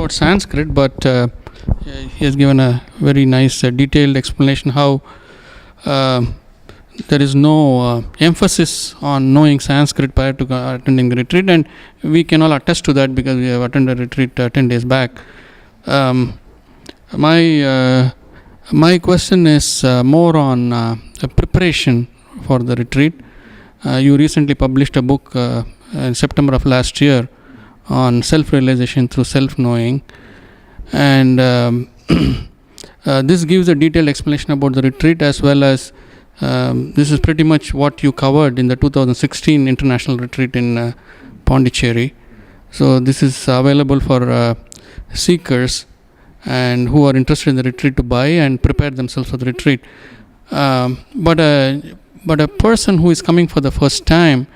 about Sanskrit, but he has given a very nice detailed explanation how there is no emphasis on knowing Sanskrit prior to attending the retreat, and we can all attest to that because we have attended a retreat 10 days back. My question is more on preparation for the retreat. You recently published a book in September of last year on self-realization through self-knowing, and this gives a detailed explanation about the retreat, as well as this is pretty much what you covered in the 2016 international retreat in Pondicherry. So this is available for seekers and who are interested in the retreat to buy and prepare themselves for the retreat. But a person who is coming for the first time,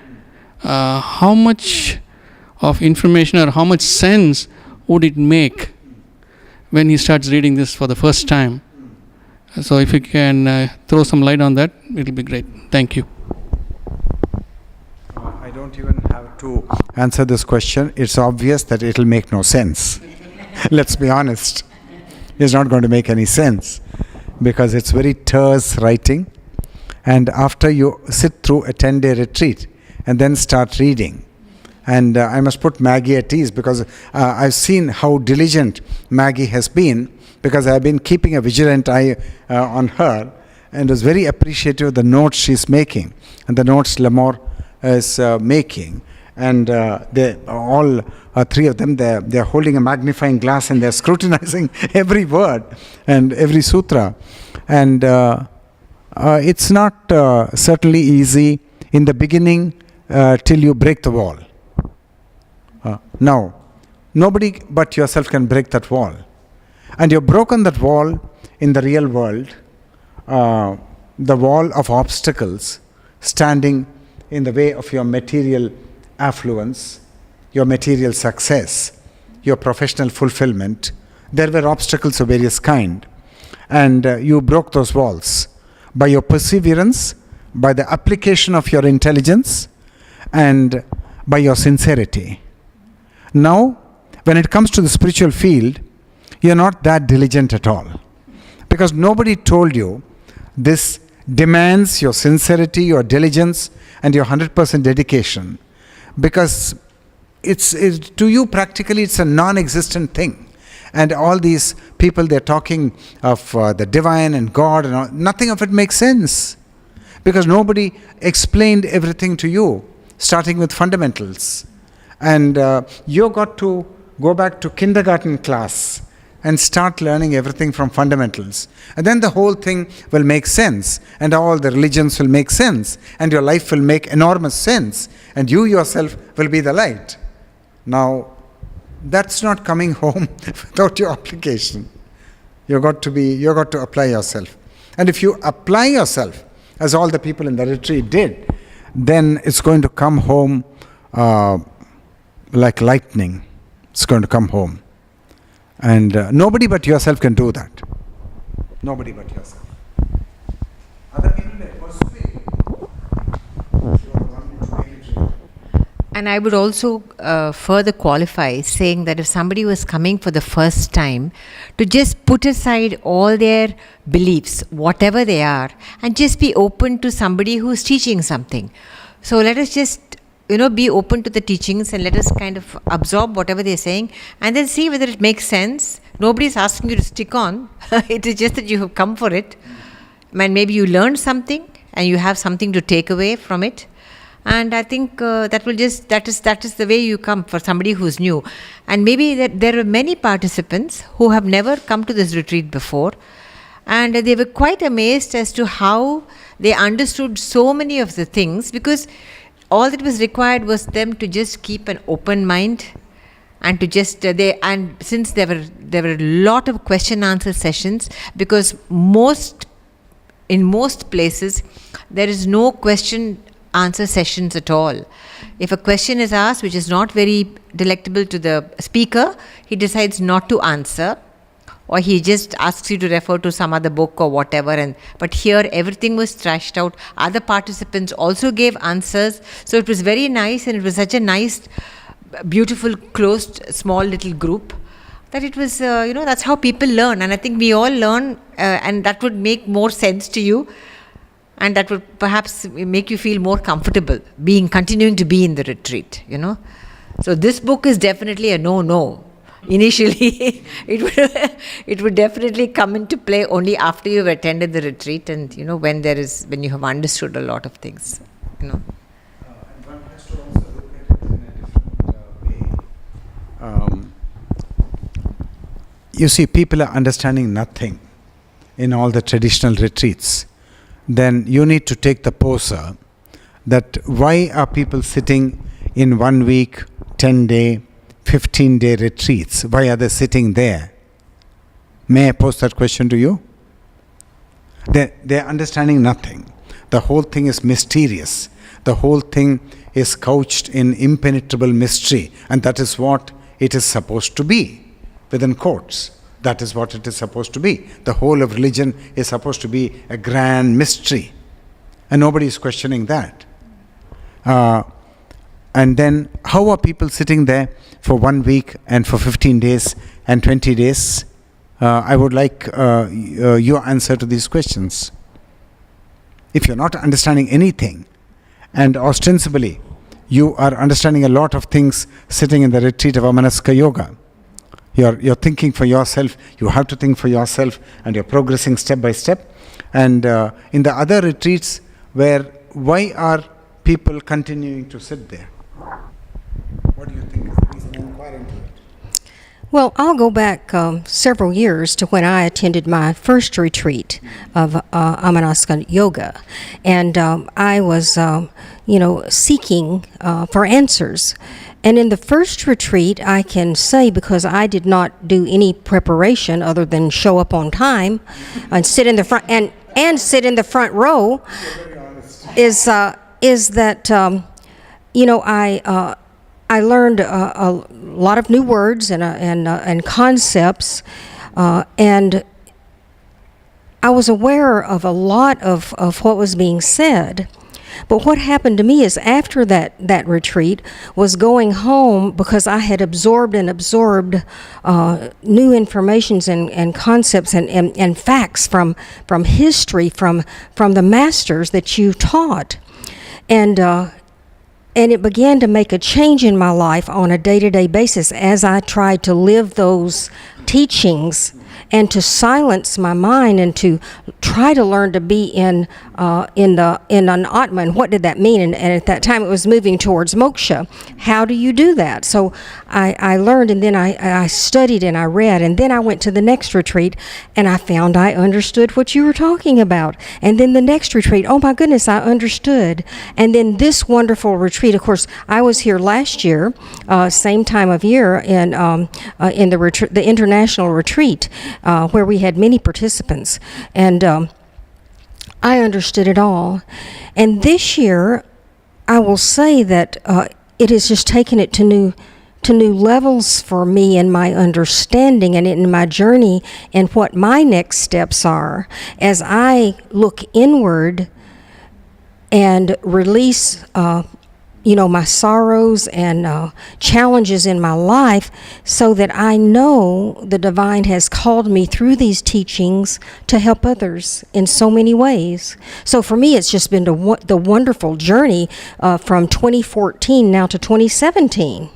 how much of information or how much sense would it make when he starts reading this for the first time? So if you can throw some light on that, it will be great. Thank you. I don't even have to answer this question. It's obvious that it will make no sense. Let's be honest. It's not going to make any sense because it's very terse writing. And after you sit through a 10-day retreat and then start reading, and I must put Maggie at ease because I've seen how diligent Maggie has been, because I've been keeping a vigilant eye on her, and was very appreciative of the notes she's making and the notes Lamore is making. And they all three of them, they're holding a magnifying glass and they're scrutinizing every word and every sutra. And it's not certainly easy in the beginning till you break the wall. Now, nobody but yourself can break that wall. And you've broken that wall in the real world, the wall of obstacles standing in the way of your material affluence, your material success, your professional fulfillment. There were obstacles of various kind. And you broke those walls by your perseverance, by the application of your intelligence, and by your sincerity. Now, when it comes to the spiritual field, you're not that diligent at all. Because nobody told you this demands your sincerity, your diligence, and your 100% dedication. Because it's to you practically it's a non-existent thing. And all these people, they're talking of the divine and God, and all, nothing of it makes sense. Because nobody explained everything to you, starting with fundamentals. And you got to go back to kindergarten class and start learning everything from fundamentals. And then the whole thing will make sense, and all the religions will make sense, and your life will make enormous sense, and you yourself will be the light. Now, that's not coming home without your application. You got to apply yourself. And if you apply yourself, as all the people in the retreat did, then it's going to come home like lightning. It's going to come home. And nobody but yourself can do that. Nobody but yourself. Other people may persuade. And I would also further qualify, saying that if somebody was coming for the first time, to just put aside all their beliefs, whatever they are, and just be open to somebody who's teaching something. So let us just be open to the teachings and let us kind of absorb whatever they're saying and then see whether it makes sense. Nobody's asking you to stick on. It is just that you have come for it. And maybe you learned something and you have something to take away from it. And I think that is the way you come for somebody who's new. And maybe there are many participants who have never come to this retreat before. And they were quite amazed as to how they understood so many of the things, because all that was required was them to just keep an open mind and to just and since there were a lot of question answer sessions, because in most places there is no question answer sessions at all. If a question is asked which is not very delectable to the speaker, he decides not to answer, or he just asks you to refer to some other book or whatever. But here everything was thrashed out. Other participants also gave answers. So it was very nice, and it was such a nice, beautiful, closed, small little group. that it was, that's how people learn. And I think we all learn, and that would make more sense to you. And that would perhaps make you feel more comfortable continuing to be in the retreat, So this book is definitely a no. Initially, it would definitely come into play only after you've attended the retreat and, when you have understood a lot of things, One has to also look at it in a different way. You see, people are understanding nothing in all the traditional retreats. Then you need to take the poser that why are people sitting in 1 week, 10-day, 15-day retreats? Why are they sitting there? May I pose that question to you? They're understanding nothing. The whole thing is mysterious. The whole thing is couched in impenetrable mystery, and that is what it is supposed to be, within quotes. That is what it is supposed to be. The whole of religion is supposed to be a grand mystery, and nobody is questioning that. And then, how are people sitting there for 1 week and for 15 days and 20 days? I would like your answer to these questions. If you're not understanding anything, and ostensibly you are understanding a lot of things sitting in the retreat of Amanaska Yoga, you're thinking for yourself, you have to think for yourself, and you're progressing step by step. And in the other retreats, why are people continuing to sit there? What do you think is the reason? Inquire into it. Well, I'll go back several years to when I attended my first retreat of Amanaska Yoga. And I was, seeking for answers. And in the first retreat, I can say, because I did not do any preparation other than show up on time and sit in the front and sit in the front row, is that I learned a lot of new words and concepts, and I was aware of a lot of what was being said. But what happened to me is after that retreat was going home, because I had absorbed new informations and concepts and facts from history, from the masters that you taught. And it began to make a change in my life on a day-to-day basis as I tried to live those teachings and to silence my mind and to try to learn to be in an Atman. What did that mean? And at that time it was moving towards moksha. How do you do that? So I learned, and then I studied and I read, and then I went to the next retreat and I found I understood what you were talking about. And then the next retreat, oh my goodness, I understood. And then this wonderful retreat, of course, I was here last year, same time of year in the international retreat, where we had many participants, and I understood it all. And this year, I will say that it has just taken it to new levels for me in my understanding and in my journey, and what my next steps are as I look inward and release my sorrows and challenges in my life, so that I know the divine has called me through these teachings to help others in so many ways. So for me, it's just been the wonderful journey from 2014 now to 2017.